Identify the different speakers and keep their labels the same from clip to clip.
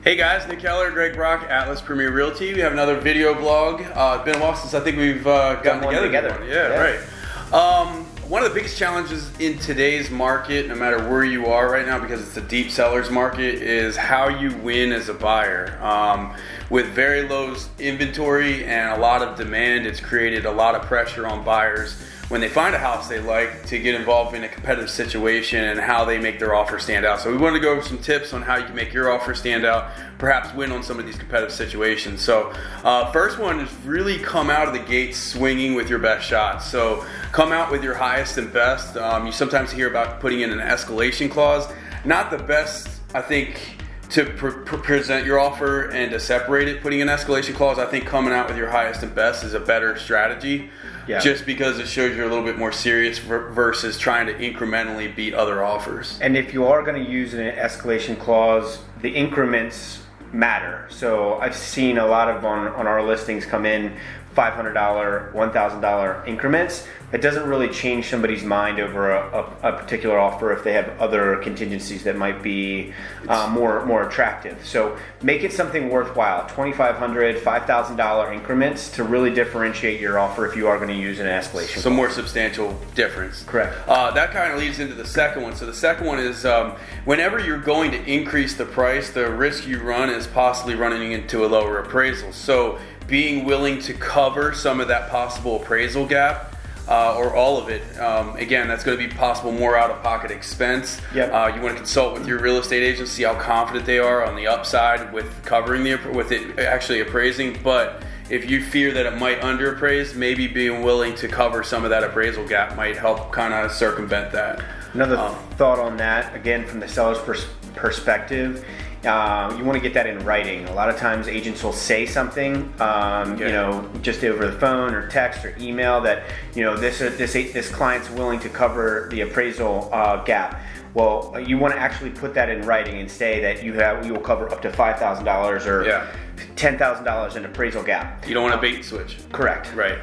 Speaker 1: Hey guys, Nick Kellar, Greg Brock, Atlas Premier Realty. We have another video blog. It's been a while since I think we've gotten together. Yeah, right. One of the biggest challenges in today's market, no matter where you are right now, because it's a deep seller's market, is how you win as a buyer. With very low inventory and a lot of demand, it's created a lot of pressure on buyers when they find a house they like to get involved in a competitive situation and how they make their offer stand out. So we wanted to go over some tips on how you can make your offer stand out, perhaps win on some of these competitive situations. So first one is really come out of the gate swinging with your best shot. So come out with your highest and best. You sometimes hear about putting in an escalation clause. Not the best, I think, to present your offer and to separate it. Putting an escalation clause, I think coming out with your highest and best is a better strategy. Yeah. Just because it shows you're a little bit more serious versus trying to incrementally beat other offers.
Speaker 2: And if you are going to use an escalation clause, the increments matter. So I've seen a lot of on our listings come in $500, $1,000 increments. It doesn't really change somebody's mind over a particular offer if they have other contingencies that might be more attractive. So make it something worthwhile. $2,500, $5,000 increments to really differentiate your offer if you are going to use an escalation.
Speaker 1: So more substantial difference.
Speaker 2: Correct.
Speaker 1: That kind of leads into the second one. So the second one is whenever you're going to increase the price, the risk you run is possibly running into a lower appraisal. So being willing to cover some of that possible appraisal gap or all of it, again, that's going to be possible more out-of-pocket expense.
Speaker 2: Yep.
Speaker 1: You want to consult with your real estate agent, see how confident they are on the upside with covering with it actually appraising. But if you fear that it might underappraise, maybe being willing to cover some of that appraisal gap might help kind of circumvent that.
Speaker 2: Another thought on that, again, from the seller's perspective, you want to get that in writing. A lot of times agents will say something, just over the phone or text or email that, this client's willing to cover the appraisal gap. Well, you want to actually put that in writing and say that you will cover up to $5,000 or $10,000 in appraisal gap.
Speaker 1: You don't want to bait and switch.
Speaker 2: Correct.
Speaker 1: Right.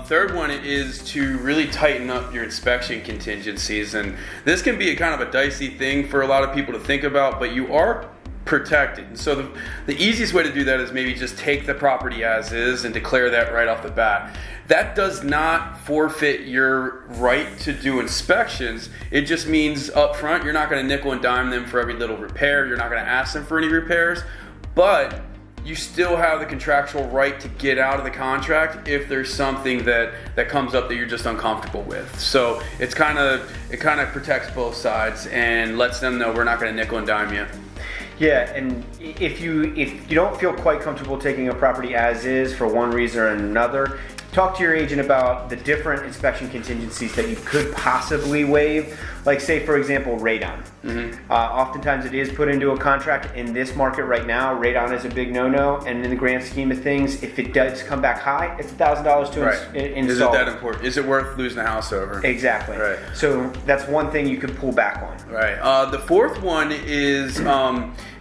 Speaker 1: Third one is to really tighten up your inspection contingencies, and this can be a kind of a dicey thing for a lot of people to think about, but you are protected. And so the easiest way to do that is maybe just take the property as is and declare that right off the bat. That does not forfeit your right to do inspections. It just means up front you're not going to nickel and dime them for every little repair. You're not going to ask them for any repairs, but you still have the contractual right to get out of the contract if there's something that comes up that you're just uncomfortable with. So it kind of protects both sides and lets them know we're not going to nickel and dime you.
Speaker 2: Yeah, and if you don't feel quite comfortable taking a property as is for one reason or another, talk to your agent about the different inspection contingencies that you could possibly waive. Like, say, for example, radon. Mm-hmm. Oftentimes it is put into a contract. In this market right now, radon is a big no-no, and in the grand scheme of things, if it does come back high, it's $1,000 to install.
Speaker 1: Is it that important? Is it worth losing the house over?
Speaker 2: Exactly.
Speaker 1: Right.
Speaker 2: So that's one thing you could pull back on.
Speaker 1: Right. The fourth one is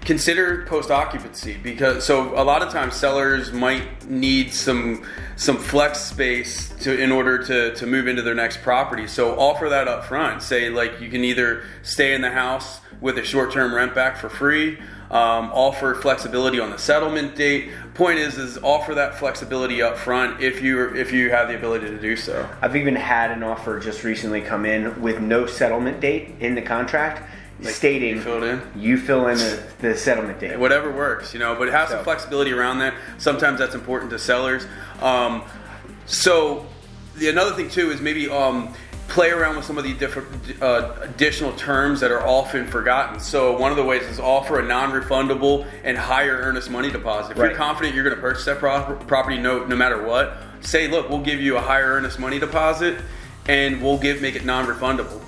Speaker 1: consider post-occupancy, because so a lot of times sellers might need some flex space in order to move into their next property. So offer that up front. Say, like, you can either stay in the house with a short-term rent back for free, offer flexibility on the settlement date. Point is offer that flexibility up front if you have the ability to do so.
Speaker 2: I've even had an offer just recently come in with no settlement date in the contract, stating you fill in the settlement date.
Speaker 1: Whatever works, but have some flexibility around that. Sometimes that's important to sellers. So another thing too is maybe play around with some of the different additional terms that are often forgotten. So one of the ways is offer a non-refundable and higher earnest money deposit. If you're confident you're going to purchase that property no matter what, say, look, we'll give you a higher earnest money deposit and we'll make it non-refundable.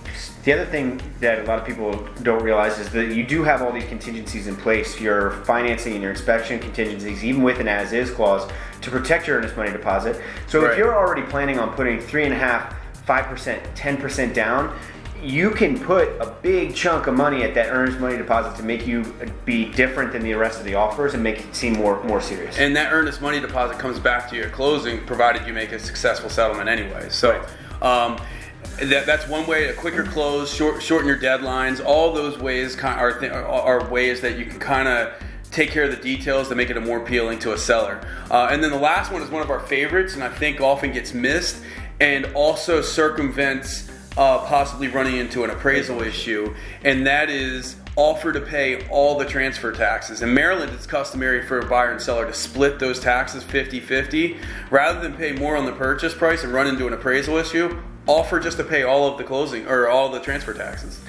Speaker 2: The other thing that a lot of people don't realize is that you do have all these contingencies in place, your financing and your inspection contingencies, even with an as-is clause, to protect your earnest money deposit. So if you're already planning on putting 3.5%, 5%, 10% down, you can put a big chunk of money at that earnest money deposit to make you be different than the rest of the offers and make it seem more serious.
Speaker 1: And that earnest money deposit comes back to you at closing, provided you make a successful settlement anyway. So. That's one way. A quicker close, shorten your deadlines. All those ways are ways that you can kind of take care of the details to make it more appealing to a seller. And then the last one is one of our favorites, and I think often gets missed, and also circumvents possibly running into an appraisal issue, and that is offer to pay all the transfer taxes. In Maryland, it's customary for a buyer and seller to split those taxes 50-50. Rather than pay more on the purchase price and run into an appraisal issue, offer just to pay all of the closing or all the transfer taxes.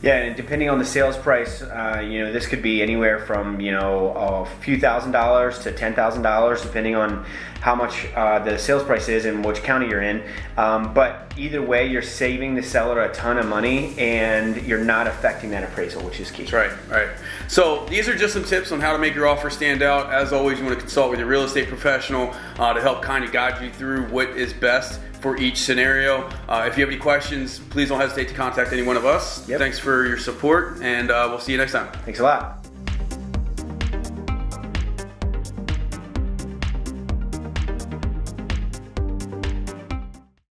Speaker 2: Yeah, and depending on the sales price, this could be anywhere from a few $1,000s to $10,000, depending on how much the sales price is and which county you're in. But either way, you're saving the seller a ton of money, and you're not affecting that appraisal, which is key.
Speaker 1: That's right. So these are just some tips on how to make your offer stand out. As always, you want to consult with your real estate professional to help kind of guide you through what is best for each scenario. If you have any questions, please don't hesitate to contact any one of us.
Speaker 2: Yep.
Speaker 1: Thanks for your support, and we'll see you next time.
Speaker 2: Thanks a lot.